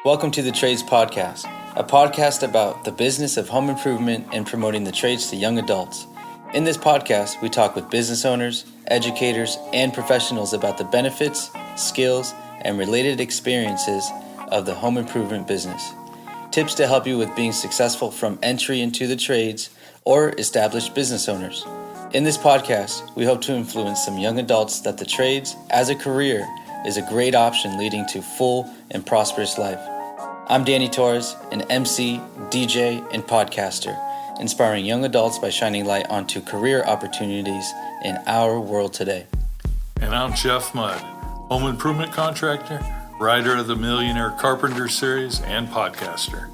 Welcome to the Trades Podcast, a podcast about the business of home improvement and promoting the trades to young adults. In this podcast, we talk with business owners, educators, and professionals about the benefits, skills, and related experiences of the home improvement business. Tips to help you with being successful from entry into the trades or established business owners. In this podcast, we hope to influence some young adults that the trades, as a career, is a great option leading to full and prosperous life. I'm Danny Torres, an MC, DJ, and podcaster, inspiring young adults by shining light onto career opportunities in our world today. And I'm Jeff Mudd, home improvement contractor, writer of the Millionaire Carpenter series, and podcaster.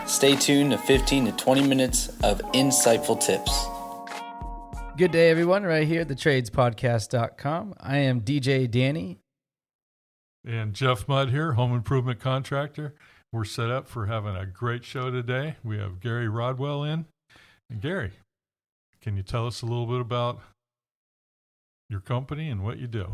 Stay tuned to 15 to 20 minutes of insightful tips. Good day, everyone, right here at the tradespodcast.com. I am DJ Danny. And Jeff Mudd here, home improvement contractor. We're set up for having a great show today. We have Gary Rodwell in. And Gary, can you tell us a little bit about your company and what you do?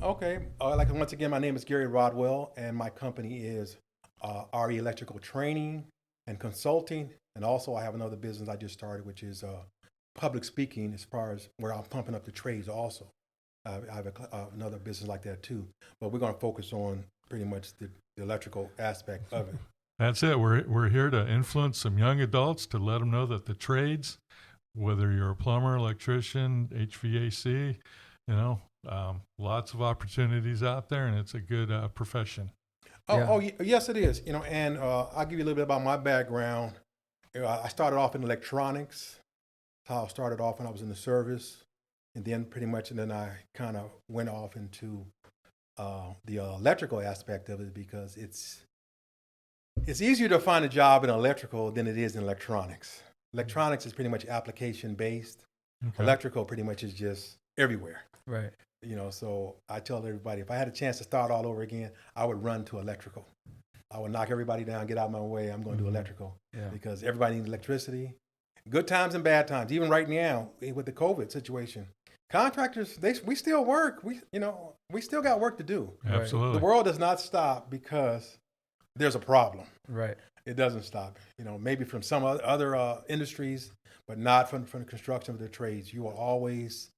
Okay. Once again, my name is Gary Rodwell, and my company is RE Electrical Training and Consulting. And also I have another business I just started, which is public speaking, as far as where I'm pumping up the trades also. I have another business like that too. But we're going to focus on pretty much the electrical aspect of it. That's it. We're here to influence some young adults to let them know that the trades, whether you're a plumber, electrician, HVAC, lots of opportunities out there, and it's a good profession. Yes, it is. And I'll give you a little bit about my background. I started off in electronics. That's how I started off when I was in the service, and then I kind of went off into the electrical aspect of it, because it's easier to find a job in electrical than it is in electronics. Electronics is pretty much application based. Okay. Electrical pretty much is just everywhere. Right. So I tell everybody, if I had a chance to start all over again, I would run to electrical. I would knock everybody down, get out of my way. I'm going to do electrical because everybody needs electricity. Good times and bad times. Even right now with the COVID situation, contractors, we still work. We still got work to do. Absolutely. The world does not stop because there's a problem. Right. It doesn't stop. Maybe from some other industries, but not from the construction of the trades. You'll always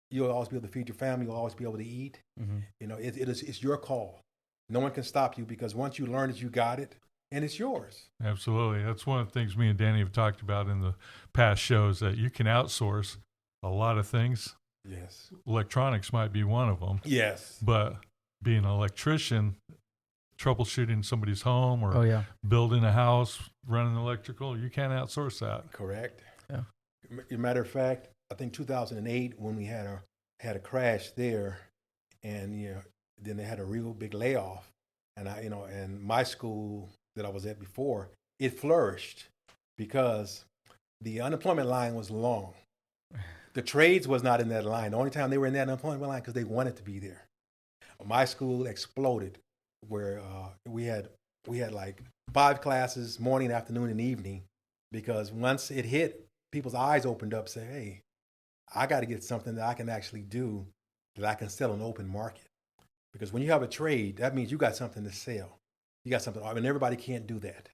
be able to feed your family. You'll always be able to eat. Mm-hmm. It's your call. No one can stop you, because once you learn it, you got it, and it's yours. Absolutely. That's one of the things me and Danny have talked about in the past shows, that you can outsource a lot of things. Yes. Electronics might be one of them. Yes. But being an electrician, troubleshooting somebody's home or building a house, running electrical, you can't outsource that. Correct. Yeah. As a matter of fact, I think 2008, when we had a crash there, and then they had a real big layoff, and and my school that I was at before, it flourished because the unemployment line was long. The trades was not in that line. The only time they were in that unemployment line because they wanted to be there. My school exploded, where we had like 5 classes, morning, afternoon, and evening, because once it hit, people's eyes opened up, say, hey, I got to get something that I can actually do, that I can sell in the open market. Because when you have a trade, that means you got something to sell. You got something, everybody can't do that.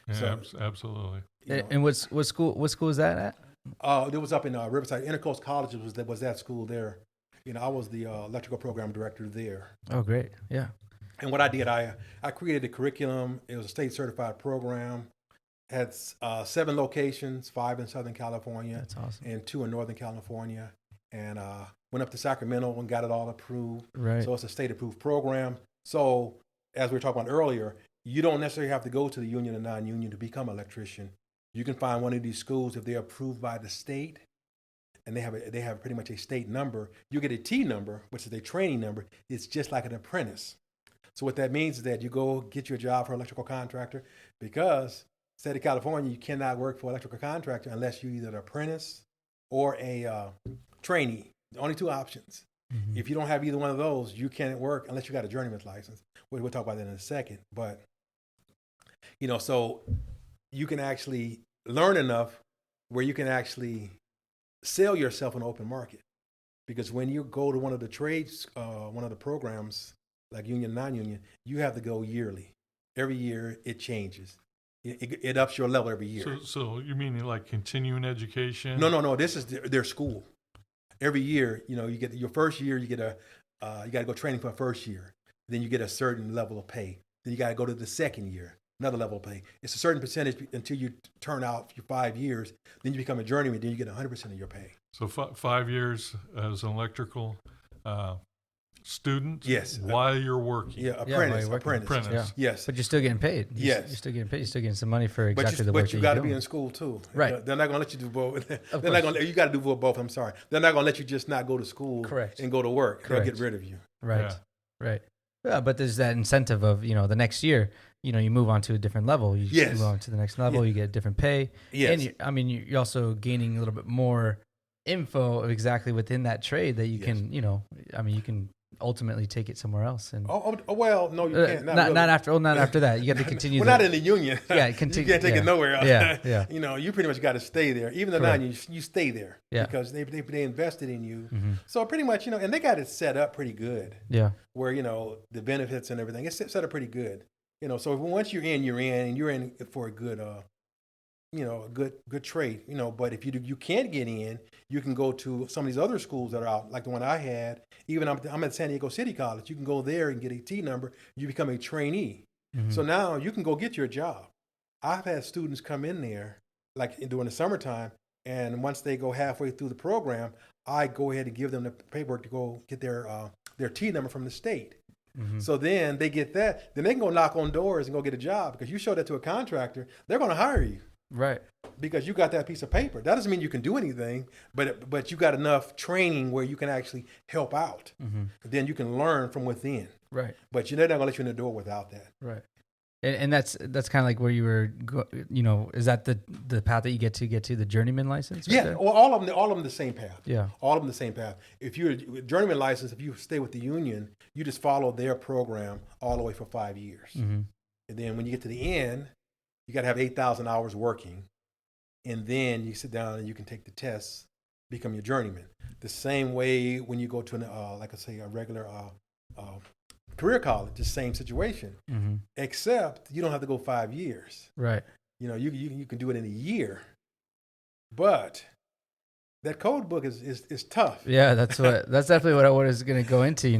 Yeah, absolutely. And what school is that at? It was up in Riverside. Intercoast College was that school there. I was the electrical program director there. Oh, great. Yeah. And what I did, I created a curriculum. It was a state certified program. Had 7 locations, 5 in Southern California. That's awesome. And 2 in Northern California. And went up to Sacramento and got it all approved. Right. So it's a state approved program. So as we were talking about earlier, you don't necessarily have to go to the union or non-union to become an electrician. You can find one of these schools if they're approved by the state, and they have pretty much a state number. You get a T number, which is a training number. It's just like an apprentice. So what that means is that you go get your job for an electrical contractor, because state of California, you cannot work for an electrical contractor unless you're either an apprentice or a trainee. The only 2 options. Mm-hmm. If you don't have either one of those, you can't work unless you got a journeyman's license. We'll talk about that in a second. But, so you can actually learn enough where you can actually sell yourself in the open market. Because when you go to one of the trades, one of the programs, like union, non-union, you have to go yearly. every year it changes. It ups your level every year. So you mean like continuing education? No. This is their school. Every year, you get your first year, you got to go training for a first year. Then you get a certain level of pay. Then you got to go to the second year, another level of pay. It's a certain percentage until you turn out for 5 years. Then you become a journeyman. Then you get 100% of your pay. So 5 years as an electrical student. Yes. While you're working. Yeah, apprentice. Yeah. Yes. But you're still getting paid. Yes. You're still getting paid. You're still getting some money for exactly the work But you got to be in school too. Right. They're not going to let you do both. Of They're not course. going. You got to do both. I'm sorry. They're not going to let you just not go to school. Correct. And go to work. Correct. They'll get rid of you. Right. Yeah. Right. Yeah, but there's that incentive of, the next year, you move on to a different level. You Yes. move on to the next level. You get a different pay. Yes. And you're also gaining a little bit more info exactly within that trade that you can, you can ultimately take it somewhere else. And Well, no, you can't. not after that. You got to continue. We're not in the union. Yeah, You can't take it nowhere else. Yeah. You pretty much got to stay there. Even the Correct. 9, you stay there. Yeah. Because they invested in you. Mm-hmm. So pretty much, and they got it set up pretty good. Yeah. Where, the benefits and everything, it's set up pretty good. So once you're in, and you're in for a good, a good trade. But if you can't get in, you can go to some of these other schools that are out, like the one I had. Even I'm at San Diego City College. You can go there and get a T number. You become a trainee. Mm-hmm. So now you can go get your job. I've had students come in there, like during the summertime, and once they go halfway through the program, I go ahead and give them the paperwork to go get their T number from the state. Mm-hmm. So then they get that. Then they can go knock on doors and go get a job, because you show that to a contractor, they're going to hire you. Right. Because you got that piece of paper. That doesn't mean you can do anything, but you got enough training where you can actually help out. Mm-hmm. Then you can learn from within. Right. But they're not going to let you in the door without that. Right. And that's kind of like where you were, is that the path that you get to the journeyman license? Yeah. there? Well, all of them the same path. Yeah. All of them the same path. If you're a journeyman license, if you stay with the union, you just follow their program all the way for 5 years. Mm-hmm. And then when you get to the end, you got to have 8,000 hours working. And then you sit down and you can take the tests, become your journeyman. The same way when you go to a regular career college, the same situation. Mm-hmm. Except you don't have to go 5 years. Right. You can do it in a year. But that code book is tough. Yeah, that's definitely what I was going to go into.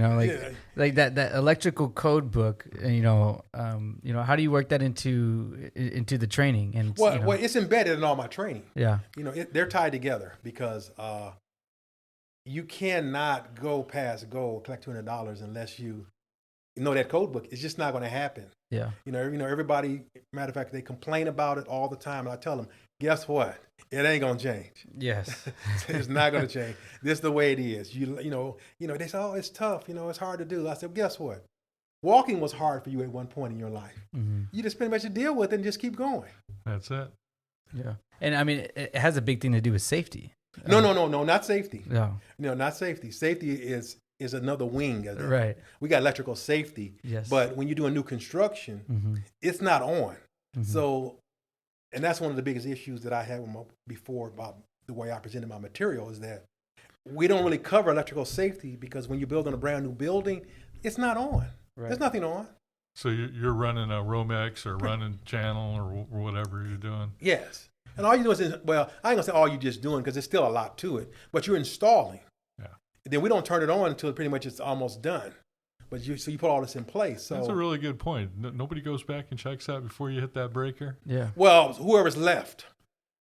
Like that electrical code book. How do you work that into the training? And well, it's embedded in all my training. Yeah. They're tied together, because you cannot go past goal, collect $200 unless you know that code book. It's just not going to happen. Yeah. Everybody. Matter of fact, they complain about it all the time, and I tell them, guess what? It ain't gonna change. Yes. It's not gonna change. This is the way it is. They say, oh, it's tough. It's hard to do. I said, guess what? Walking was hard for you at one point in your life. Mm-hmm. You just pretty much deal with it and just keep going. That's it. Yeah. And I mean, it has a big thing to do with safety. No, not safety. No. No, not safety. Safety is another wing of that. Right. We got electrical safety. Yes. But when you do a new construction, Mm-hmm. it's not on. Mm-hmm. So, and that's one of the biggest issues that I had before about the way I presented my material, is that we don't really cover electrical safety, because when you're building a brand new building, it's not on. Right. There's nothing on. So you're running a Romex or running channel or whatever you're doing. Yes. And all you do is, well, I ain't gonna say all you just doing, because there's still a lot to it, but you're installing. Yeah. And then we don't turn it on until pretty much it's almost done. But you put all this in place. So That's a really good point. Nobody goes back and checks that before you hit that breaker. Yeah. well, whoever's left.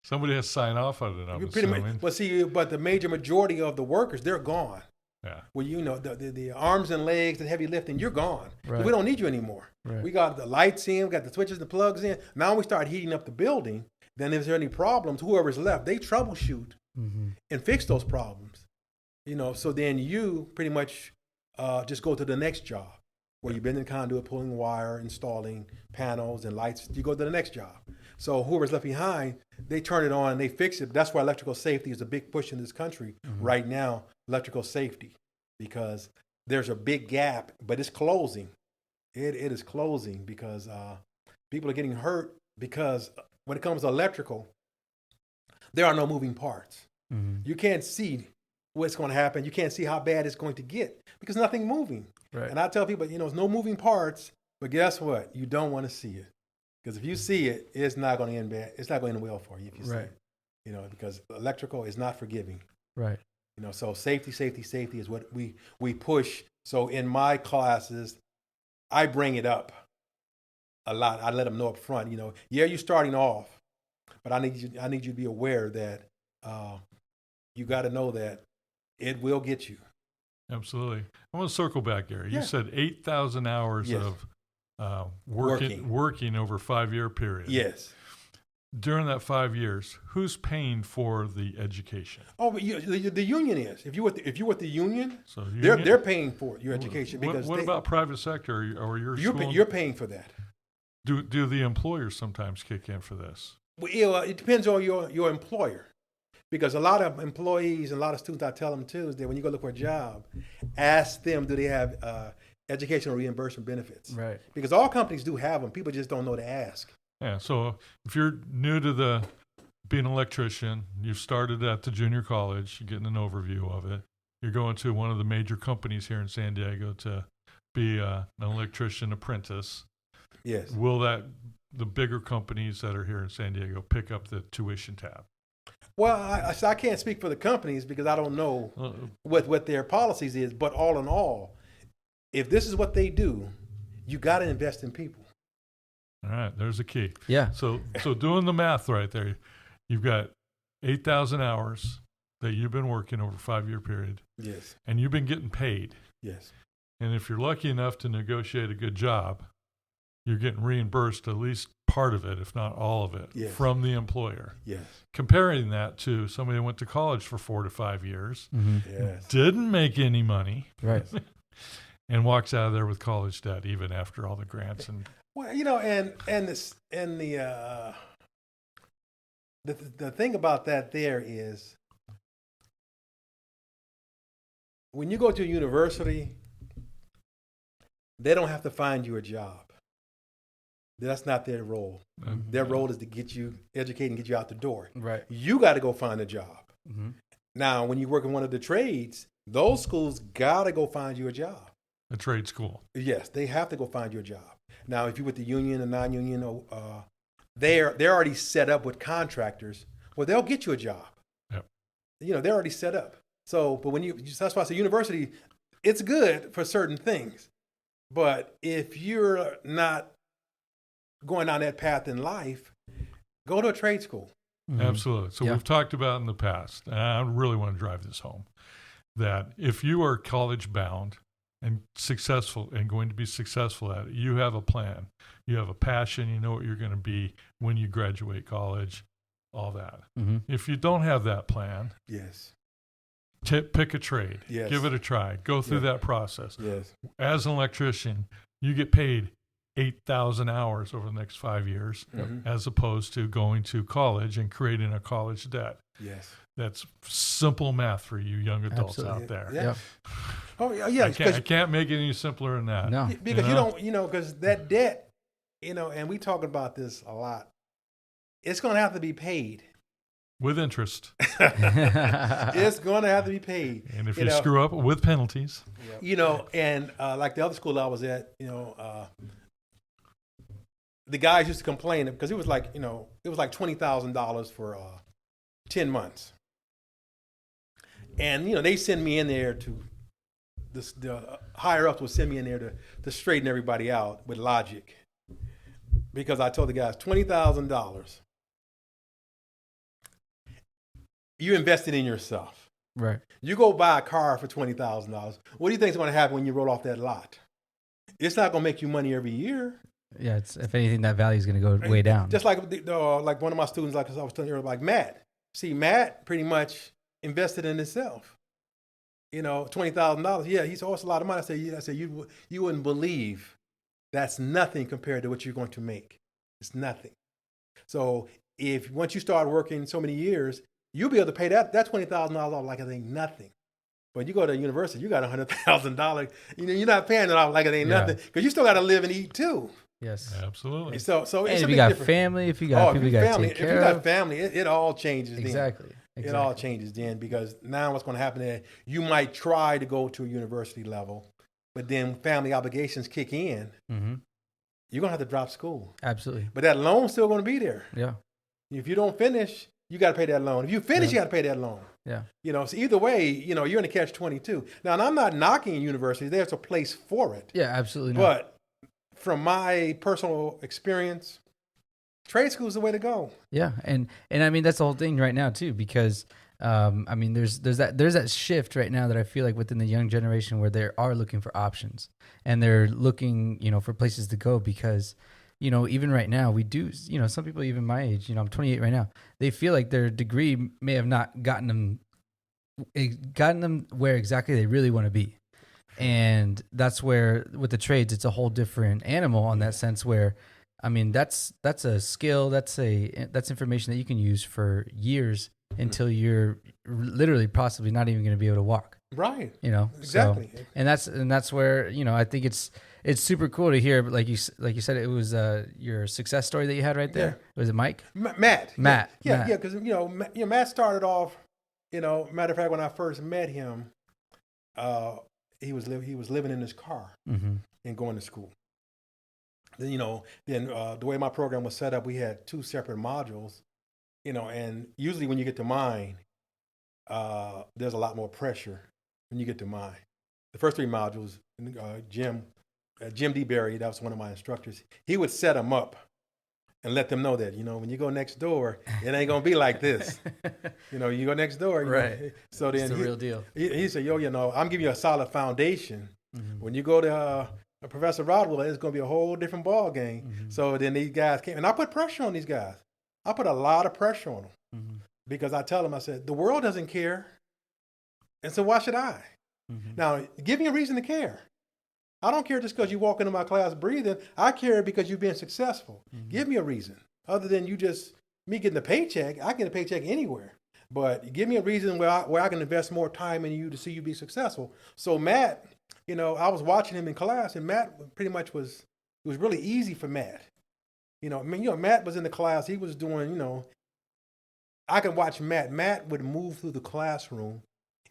Somebody has to sign off on it, I'm You pretty assuming. much, but the major majority of the workers, they're gone. Yeah. Well, the arms and legs, the heavy lifting, you're gone. Right. We don't need you anymore. Right. We got the lights in, we got the switches, the plugs in. Now we start heating up the building. Then if there's any problems, whoever's left, they troubleshoot Mm-hmm. and fix those problems. So then you pretty much just go to the next job, where you've been in conduit, pulling wire, installing panels and lights. You go to the next job. So whoever's left behind, they turn it on and they fix it. That's why electrical safety is a big push in this country right now, electrical safety, because there's a big gap, but it's closing. It is closing, because people are getting hurt, because when it comes to electrical, there are no moving parts. Mm-hmm. You can't see what's going to happen. You can't see how bad it's going to get, because nothing moving. Right. And I tell people, there's no moving parts. But guess what? You don't want to see it. Because if you see it, it's not going to end bad. It's not going to end well for you if you see it. You know, because electrical is not forgiving. Right. You know, so safety is what we push. So in my classes, I bring it up a lot. I let them know up front, you know, yeah, you're starting off, but I need you to be aware that you got to know that it will get you. Absolutely. I want to circle back, Gary. Yeah. You said 8,000 hours Yes. of working over a 5-year period. Yes. During that 5 years, who's paying for the education? Oh, but the union is. If you're with the union, So they're paying for your education. Because what about private sector or your school? You're paying for that. Do the employers sometimes kick in for this? Well, it depends on your employer. Because a lot of employees and a lot of students, I tell them too, is that when you go look for a job, ask them, do they have educational reimbursement benefits? Right. Because all companies do have them. People just don't know to ask. Yeah. So if you're new to being an electrician, you've started at the junior college, you're getting an overview of it. You're going to one of the major companies here in San Diego to be an electrician apprentice. Yes. Will the bigger companies that are here in San Diego pick up the tuition tab? Well, I can't speak for the companies because I don't know what their policies is. But all in all, if this is what they do, you got to invest in people. All right, there's the key. Yeah. So doing the math right there, you've got 8,000 hours that you've been working over a 5-year period. Yes. And you've been getting paid. Yes. And if you're lucky enough to negotiate a good job, you're getting reimbursed at least part of it, if not all of it, Yes. from the employer. Yes. Comparing that to somebody who went to college for 4 to 5 years, Yes. didn't make any money, Right. and walks out of there with college debt even after all the grants and Well, you know, the thing about that there is when you go to a university, they don't have to find you a job. That's not their role. Their role is to get you educated and get you out the door. Right. You got to go find a job. Mm-hmm. Now, when you work in one of the trades, those schools got to go find you a job. a trade school. Yes, they have to go find you a job. Now, if you're with the union or non-union, they're already set up with contractors. Well, they'll get you a job. Yep. You know, they're already set up. So, but that's why I say university, it's good for certain things. But if you're not going down that path in life, go to a trade school. Mm-hmm. Absolutely. So we've talked about in the past, and I really want to drive this home, that if you are college bound and successful and going to be successful at it, you have a plan, you have a passion, you know what you're going to be when you graduate college, all that. Mm-hmm. If you don't have that plan, Yes. pick a trade, Yes. give it a try, go through that process. Yes. As an electrician, you get paid 8,000 hours over the next 5 years, Mhm. as opposed to going to college and creating a college debt. Yes. That's simple math for you young adults Absolutely. out there. Yeah. Yeah. Oh, yeah. I can't make it any simpler than that. No. Because you don't, because that debt, and we talk about this a lot, it's going to have to be paid. With interest. It's going to have to be paid. And if you screw up, with penalties. And like the other school I was at, the guys used to complain because it was like $20,000 for 10 months. And, they send me in there the higher ups would send me in there to straighten everybody out with logic. Because I told the guys, $20,000, you invested in yourself. Right. You go buy a car for $20,000. What do you think is going to happen when you roll off that lot? It's not going to make you money every year. Yeah, if anything, that value is going to go way down. Just like like one of my students, like I was telling you, like Matt. See, Matt pretty much invested in himself. $20,000. Yeah, he's also a lot of money. I said, you wouldn't believe that's nothing compared to what you're going to make. It's nothing. So once you start working so many years, you'll be able to pay that $20,000 off like it ain't nothing. But you go to university, you got $100,000. You're not paying it off like it ain't nothing because you still got to live and eat too. Yes. Absolutely. So it's and a if big you got difference. family, if you got people you got to take care if you got of. family, it all changes. Exactly. Then. It all changes then because now what's going to happen is you might try to go to a university level, but then family obligations kick in, Mm-hmm. you're going to have to drop school. Absolutely. But that loan's still going to be there. Yeah. If you don't finish, you got to pay that loan. If you finish, you got to pay that loan. Yeah. So either way, you're in a catch-22. Now, and I'm not knocking universities. There's a place for it. Yeah, absolutely not. But from my personal experience, trade school is the way to go. Yeah, and I mean that's the whole thing right now too, because I mean there's that shift right now that I feel like within the young generation where they are looking for options and they're looking for places to go, because even right now we do some people even my age, I'm 28 right now, they feel like their degree may have not gotten them where exactly they really want to be. And that's where with the trades it's a whole different animal on that sense where I mean that's a skill, that's information that you can use for years until you're literally possibly not even going to be able to walk. Right. Exactly. So, and that's where I think it's super cool to hear. But like you said, it was your success story that you had right there. Yeah. Was it Mike? Matt. Yeah. Because Matt started off. Matter of fact, when I first met him, he was living in his car and going to school. Then the way my program was set up, we had 2 separate modules. And usually when you get to mine, there's a lot more pressure when you get to mine. The first 3 modules, Jim D. Berry, that was one of my instructors, he would set them up and let them know that, when you go next door, it ain't going to be like this. You go next door. Right. So then it's the real deal. He said, I'm giving you a solid foundation. Mm-hmm. When you go to Professor Rodwell, it's going to be a whole different ball game. Mm-hmm. So then these guys came, and I put pressure on these guys. I put a lot of pressure on them because I tell them, I said, the world doesn't care. And so why should I? Mm-hmm. Now, give me a reason to care. I don't care just because you walk into my class breathing. I care because you've been successful. Mm-hmm. Give me a reason other than me getting a paycheck. I get a paycheck anywhere. But give me a reason where I can invest more time in you to see you be successful. So Matt, I was watching him in class, and Matt pretty much it was really easy for Matt. Matt was in the class. He was doing, I could watch Matt. Matt would move through the classroom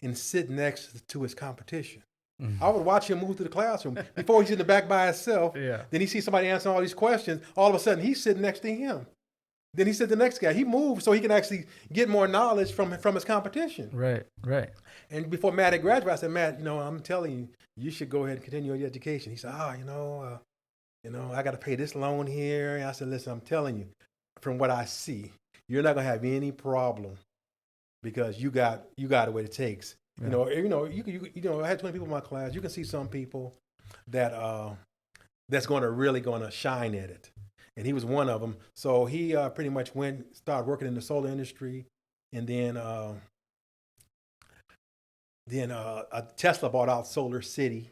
and sit next to his competition. Mm-hmm. I would watch him move through the classroom before he's in the back by himself. Yeah. Then he sees somebody answering all these questions. All of a sudden, he's sitting next to him. Then he said the next guy. He moved so he can actually get more knowledge from his competition. Right. And before Matt had graduated, I said, Matt, I'm telling you, you should go ahead and continue your education. He said, I got to pay this loan here. And I said, listen, I'm telling you, from what I see, you're not going to have any problem because you got what it takes. Yeah. I had 20 people in my class. You can see some people that that's really going to shine at it. And he was one of them. So he pretty much started working in the solar industry. And then Tesla bought out Solar City.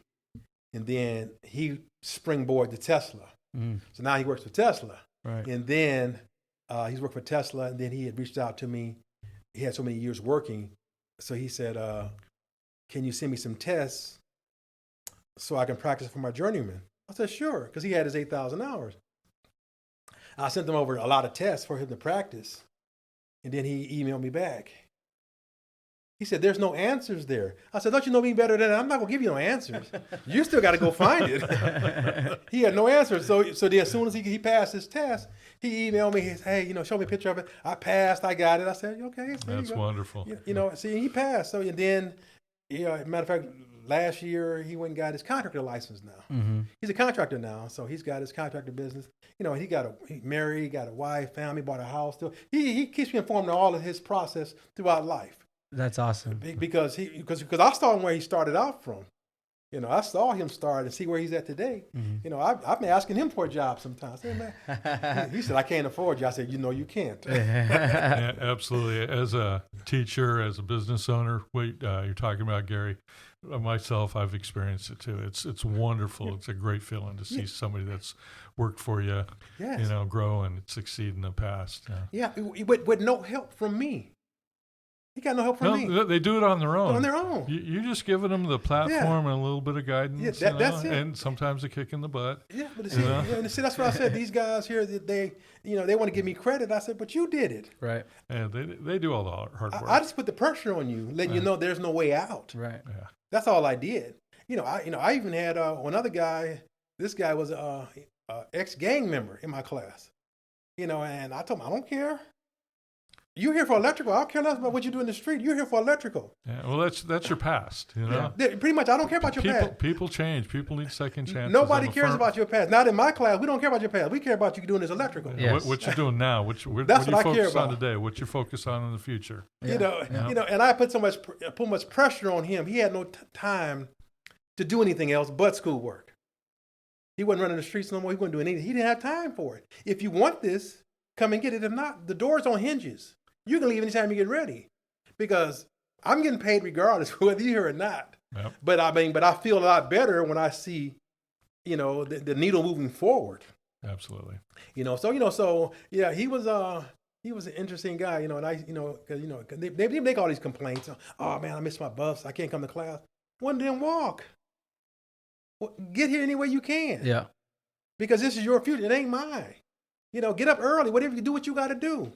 And then he springboarded to Tesla. Mm. So now he works for Tesla. Right. And then he's worked for Tesla. And then he had reached out to me. He had so many years working. So he said, can you send me some tests so I can practice for my journeyman? I said, sure, because he had his 8,000 hours. I sent him over a lot of tests for him to practice. And then he emailed me back. He said, there's no answers there. I said, don't you know me better than that? I'm not going to give you no answers. You still got to go find it. He had no answers. So then as soon as he passed his test, he emailed me, hey, show me a picture of it. I passed, I got it. I said, okay. That's wonderful. See, he passed. So and then, matter of fact, last year he went and got his contractor license now. Mm-hmm. He's a contractor now, so he's got his contractor business. He married, got a wife, family, bought a house. Still, he keeps me informed of all of his process throughout life. That's awesome. Because I saw him where he started out from. I saw him start and see where he's at today. Mm-hmm. I've been asking him for a job sometimes. Hey, man. He said, I can't afford you. I said, you can't. Yeah, absolutely. As a teacher, as a business owner, you're talking about, Gary, myself, I've experienced it too. It's wonderful. Yeah. It's a great feeling to see somebody that's worked for you, yes, grow and succeed in the past. Yeah, with no help from me. He got no help from me. They do it on their own. On their own. You're just giving them the platform and a little bit of guidance. Yeah, that's it. And sometimes a kick in the butt. Yeah, but see, that's what I said. These guys here, they want to give me credit. I said, but you did it. Right. Yeah, they do all the hard work. I just put the pressure on you, letting you know there's no way out. Right. Yeah. That's all I did. I even had one other guy. This guy was ex-gang member in my class. And I told him, I don't care. You're here for electrical. I don't care nothing about what you do in the street. You're here for electrical. Yeah, well, that's your past, Yeah. Pretty much, I don't care about your past. People change. People need second chances. Nobody cares about your past. Not in my class. We don't care about your past. We care about you doing this electrical. Yes. What you're doing now. What you I care focus about on today. What you focus on in the future. Yeah. And I put much pressure on him. He had no time to do anything else but schoolwork. He wasn't running the streets no more. He wasn't doing anything. He didn't have time for it. If you want this, come and get it. If not, the door's on hinges. You can leave anytime you get ready, because I'm getting paid regardless whether you're here or not. Yep. But I feel a lot better when I see, the needle moving forward. Absolutely. He was an interesting guy, because they make all these complaints. Oh man, I missed my bus. I can't come to class. Well, then walk. Well, get here any way you can. Yeah. Because this is your future. It ain't mine. Get up early. Whatever you do, what you got to do.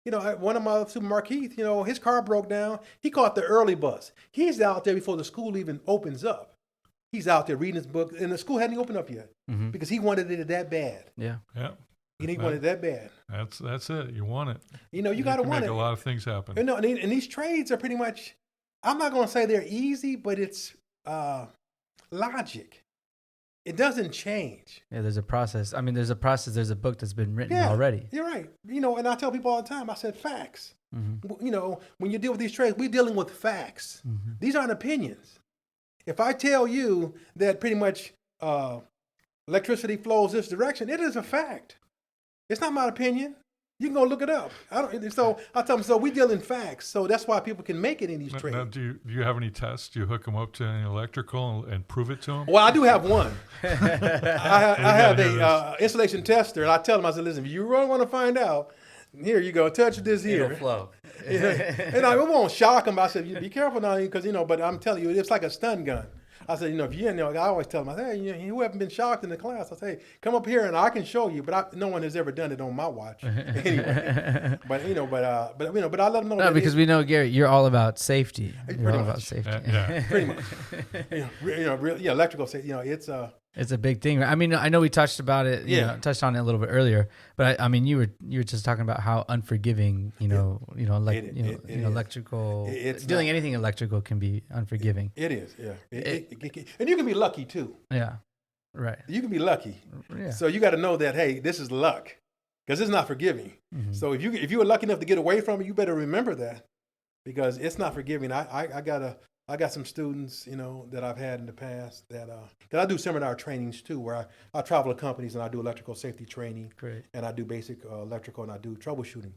One of my supermarket, Keith, his car broke down. He caught the early bus. He's out there before the school even opens up. He's out there reading his book, and the school hadn't opened up yet because he wanted it that bad. Yeah. Yeah. He wanted it that bad. That's it. You want it. You got to want make it. a lot of things happen. And these trades are pretty much, I'm not going to say they're easy, but it's logic. It doesn't change. Yeah, there's a process. I mean, there's a book that's been written already. You're right. And I tell people all the time, I said facts. When you deal with these trades, we're dealing with facts. These aren't opinions. If I tell you that pretty much electricity flows this direction, it is a fact. It's not my opinion. You can go look it up. I tell them, so we deal in facts. So that's why people can make it in these trades. Now, do you have any tests? Do you hook them up to any electrical and prove it to them? Well, I do have one. I have a installation tester, and I tell them, I said, listen, if you really want to find out, here you go, touch this here. It'll flow. And I won't shock them. I said, be careful now, because, but I'm telling you, it's like a stun gun. I said, if you, I always tell them, I say, hey, who haven't been shocked in the class? I say, come up here and I can show you, but no one has ever done it on my watch. Anyway, but I let them know. No, because we know, Gary, you're all about safety. You're all much. about safety. Yeah. Pretty much. Electrical safety. It's a big thing. I mean, I know we touched about it. Touched on it a little bit earlier. But I mean, you were just talking about how unforgiving, electrical. Doing anything electrical can be unforgiving. It is, yeah. And you can be lucky too. Yeah, right. You can be lucky. Yeah. So you got to know that, hey, this is luck, because it's not forgiving. Mm-hmm. So if you were lucky enough to get away from it, you better remember that, because it's not forgiving. I got some students, that I've had in the past that I do seminar trainings too, where I travel to companies and I do electrical safety training. Great. And I do basic electrical, and I do troubleshooting.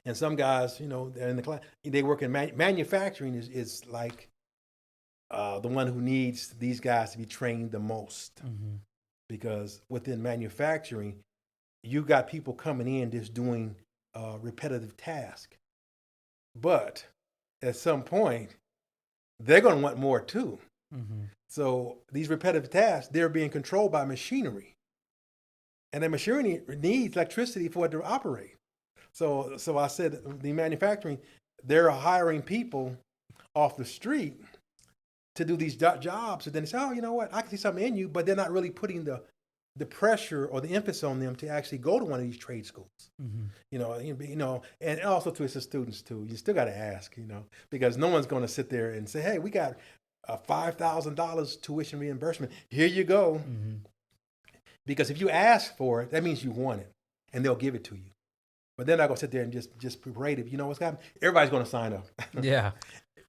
And some guys, they're in the class, they work in manufacturing is like the one who needs these guys to be trained the most, because within manufacturing, you got people coming in just doing repetitive tasks, but at some point, they're going to want more too. So these repetitive tasks, they're being controlled by machinery. And the machinery needs electricity for it to operate. So I said, the manufacturing, they're hiring people off the street to do these jobs. And then they say, oh, you know what, I can see something in you, but they're not really putting the pressure or the emphasis on them to actually go to one of these trade schools. And also to the students too. You still got to ask, because no one's going to sit there and say, hey, we got a $5,000 tuition reimbursement. Here you go. Because if you ask for it, that means you want it, and they'll give it to you. But they're not going to sit there and just parade it. You know what's happening? Everybody's going to sign up. Yeah.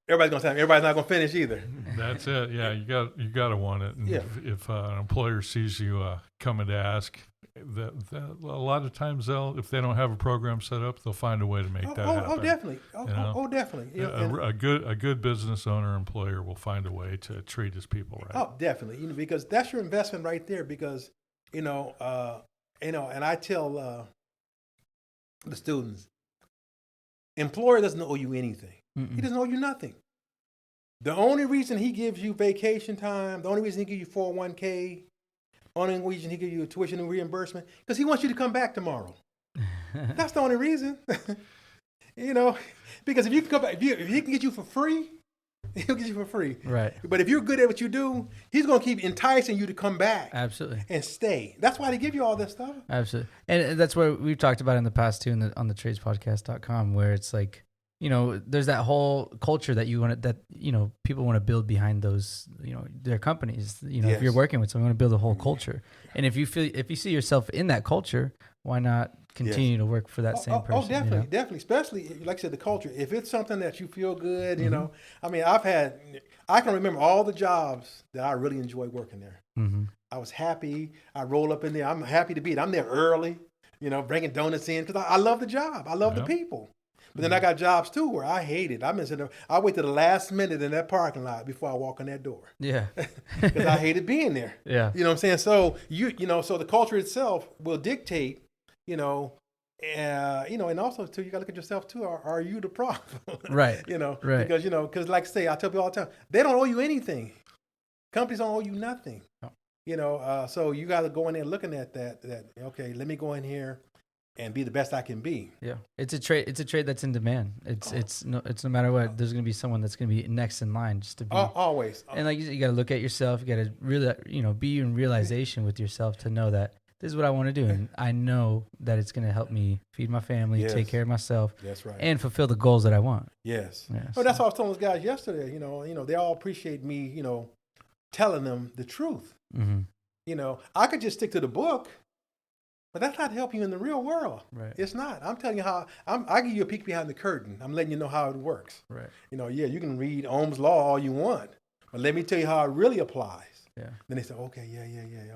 Everybody's going to sign up. Everybody's not going to finish either. That's it. Yeah, you got to want it. And if an employer sees you coming to ask, a lot of times if they don't have a program set up, they'll find a way to make that happen. Oh, definitely. Definitely. A good business owner employer will find a way to treat his people right. Oh, definitely. Because that's your investment right there. Because and I tell the students, employer doesn't owe you anything. Mm-mm. He doesn't owe you nothing. The only reason he gives you vacation time, the only reason he gives you 401k, only reason he gives you a tuition and reimbursement, because he wants you to come back tomorrow. That's the only reason. Because if you can come back, if he can get you for free, He'll get you for free. Right. But if you're good at what you do, he's going to keep enticing you to come back. Absolutely. And stay. That's why they give you all this stuff. Absolutely. And that's what we've talked about in the past too, on the tradespodcast.com, where it's like, there's that whole culture that people want to build behind those, their companies. Yes. If you're working with someone, you want to build a whole culture. And if you see yourself in that culture, why not continue to work for that same person? Oh, definitely, definitely. Especially, like I said, the culture. If it's something that you feel good, I mean, I can remember all the jobs that I really enjoyed working there. Mm-hmm. I was happy. I roll up in there. I'm happy to be there. I'm there early, bringing donuts in because I love the job. I love the people. But then I got jobs too where I hate it. I wait to the last minute in that parking lot before I walk in that door. Yeah. Because I hated being there. Yeah. You know what I'm saying? So so the culture itself will dictate, and also too, you got to look at yourself too. Are you the problem? Right. Right. Because like I say, I tell people all the time, they don't owe you anything. Companies don't owe you nothing. No. So you got to go in there looking at that, okay, let me go in here and be the best I can be. Yeah. It's a trade that's in demand. It's no matter what, there's going to be someone that's going to be next in line just to be. Always. And like you got to look at yourself. You got to really, be in realization with yourself to know that this is what I want to do. And I know that it's going to help me feed my family, take care of myself. That's right. And fulfill the goals that I want. Yes. Yeah, that's what I was telling those guys yesterday. They all appreciate me, telling them the truth. Mm-hmm. I could just stick to the book, but that's not helping you in the real world. Right. It's not. I'm telling you how. I give you a peek behind the curtain. I'm letting you know how it works. Right. You can read Ohm's law all you want, but let me tell you how it really applies. Yeah. Then they say, okay, yeah,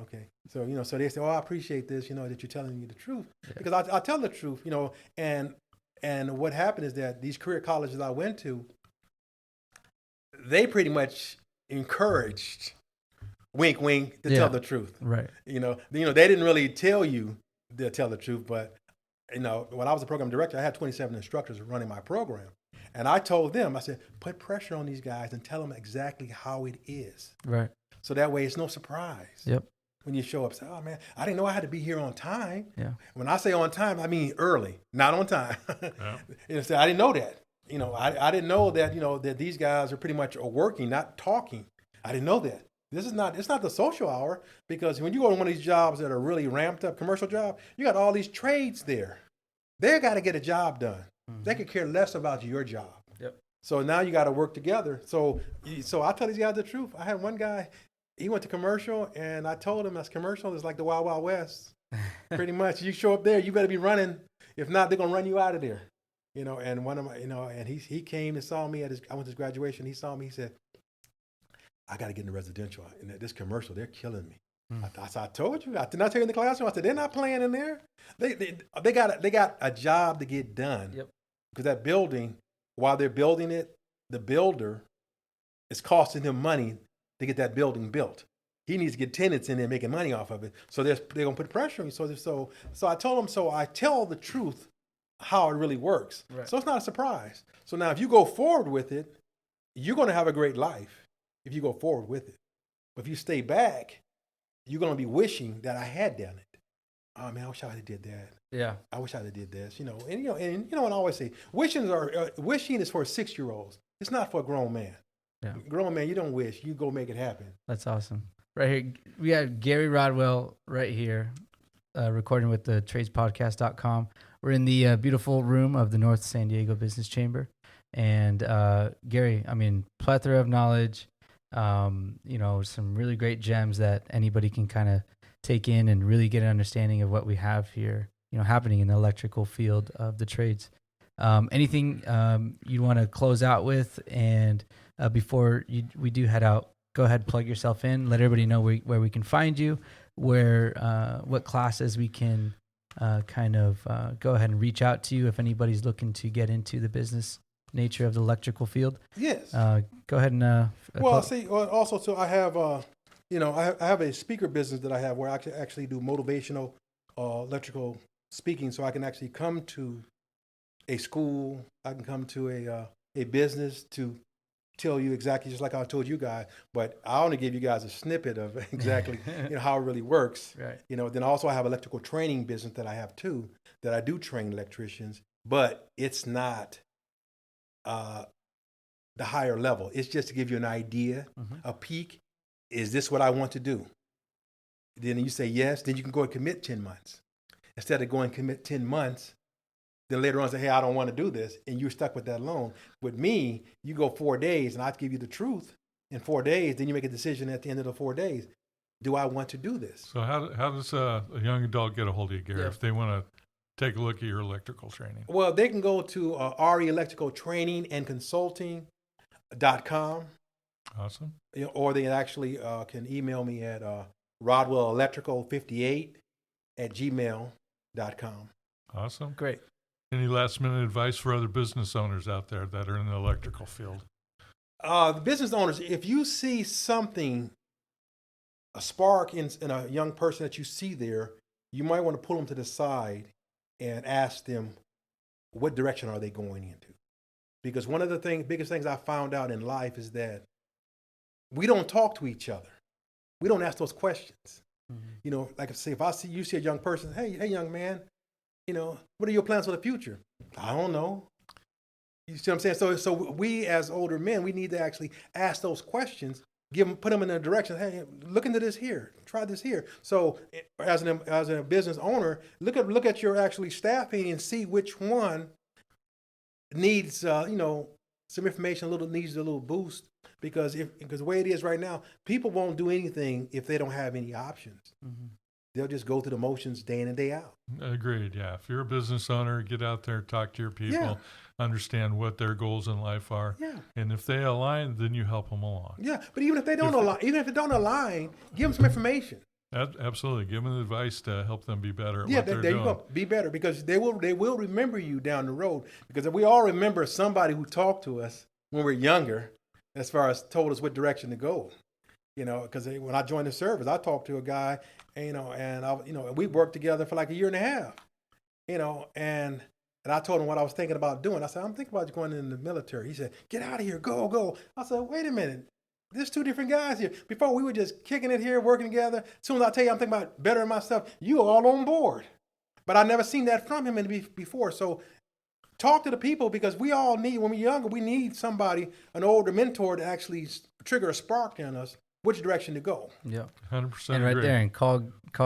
okay. So so they say, oh, I appreciate this, that you're telling me the truth, because I tell the truth, and what happened is that these career colleges I went to, they pretty much encouraged, wink, wink, to tell the truth. Right. They didn't really tell you to tell the truth, but when I was a program director, I had 27 instructors running my program, and I told them, I said, put pressure on these guys and tell them exactly how it is. Right. So that way it's no surprise. Yep. When you show up, say, oh man, I didn't know I had to be here on time. Yeah. When I say on time, I mean early, not on time. Yeah. So I didn't know that. I didn't know that, that these guys are pretty much working, not talking. I didn't know that. It's not the social hour, because when you go to one of these jobs that are really ramped up, commercial job, you got all these trades there. They got to get a job done. Mm-hmm. They could care less about your job. Yep. So now you got to work together. So I tell these guys the truth. I had one guy, he went to commercial, and I told him that's commercial is like the Wild Wild West. Pretty much. You show up there, you better be running. If not, they're going to run you out of there. And one of my, and he came and saw me I went to his graduation. He saw me, he said, I got to get into residential. And this commercial, they're killing me. I told you. I did not tell you in the classroom. I said, they're not playing in there. They got a job to get done. Yep. Because that building, while they're building it, the builder is costing them money to get that building built. He needs to get tenants in there making money off of it. So they're going to put pressure on you. So I told him, so I tell the truth how it really works. Right. So it's not a surprise. So now if you go forward with it, you're going to have a great life if you go forward with it. But if you stay back, you're going to be wishing that I had done it. Oh man, I wish I had did that. Yeah. I wish I had did this. And what I always say, wishing is for 6-year-olds. It's not for a grown man. Yeah. Grown man, you don't wish. You go make it happen. That's awesome. Right here, we have Gary Rodwell right here, recording with the tradespodcast.com. We're in the beautiful room of the North San Diego Business Chamber. And Gary, plethora of knowledge, some really great gems that anybody can kind of take in and really get an understanding of what we have here, happening in the electrical field of the trades. Anything you want to close out with? And before we do head out, go ahead, plug yourself in, let everybody know where we can find you, what classes we can go ahead and reach out to you if anybody's looking to get into the business nature of the electrical field. Yes. Go ahead and. Also, so I have, I have a speaker business that I have where I actually do motivational electrical speaking. So I can actually come to a school, I can come to a business to tell you exactly, just like I told you guys, but I only give you guys a snippet of exactly how it really works. Right. Then also I have electrical training business that I have too, that I do train electricians, but it's not the higher level. It's just to give you an idea, a peek. Is this what I want to do? Then you say yes. Then you can go and commit 10 months. Instead of going and commit 10 months, then later on say, hey, I don't want to do this. And you're stuck with that loan. With me, you go 4 days and I give you the truth in 4 days. Then you make a decision at the end of the 4 days. Do I want to do this? So how does a young adult get a hold of you, Gary, if they want to take a look at your electrical training? Well, they can go to RE Electrical Training and Consulting.com. Awesome. Or they actually can email me at rodwellelectrical58@gmail.com. Awesome. Great. Any last minute advice for other business owners out there that are in the electrical field? The business owners, if you see something, a spark in a young person that you see there, you might want to pull them to the side and ask them, what direction are they going into? Because one of the biggest things I found out in life is that we don't talk to each other. We don't ask those questions. Like I say, if you see a young person, hey, young man, what are your plans for the future? I don't know. You see what I'm saying? So we as older men, we need to actually ask those questions, put them in a direction. Hey, look into this here. Try this here. So as a business owner, look at your actually staffing and see which one needs some information. Needs a little boost. Because the way it is right now, people won't do anything if they don't have any options. They'll just go through the motions day in and day out. Agreed, yeah. If you're a business owner, get out there, talk to your people, understand what their goals in life are. Yeah. And if they align, then you help them along. Yeah, but even if they don't align, give them some information. Absolutely. Give them advice to help them be better at what they're there doing. You go. Be better, because they will remember you down the road. Because we all remember somebody who talked to us when we were younger, as far as told us what direction to go, because when I joined the service, I talked to a guy, and we worked together for like 1.5 years, and I told him what I was thinking about doing. I said, I'm thinking about going in the military. He said, get out of here, go. I said, wait a minute, there's 2 different guys here. Before we were just kicking it here, working together. As soon as I tell you I'm thinking about bettering myself, you are all on board. But I never seen that from him before. So talk to the people, because we all need, when we're younger, we need somebody, an older mentor, to actually trigger a spark in us, which direction to go. Yeah, 100%. And right agree. there, and call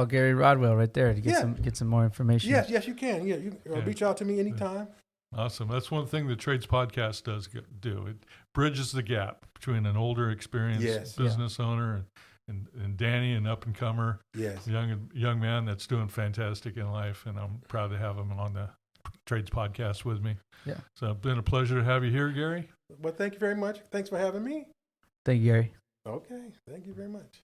Gary Rodwell right there to get some more information. Yes, you can. Yeah, you can reach out to me anytime. Awesome. That's one thing the Trades Podcast does do. It bridges the gap between an older, experienced business owner and Danny, an up-and-comer, young man that's doing fantastic in life, and I'm proud to have him on the Trades Podcast with me. Yeah. So it's been a pleasure to have you here, Gary. Well, thank you very much. Thanks for having me. Thank you, Gary. Okay. Thank you very much.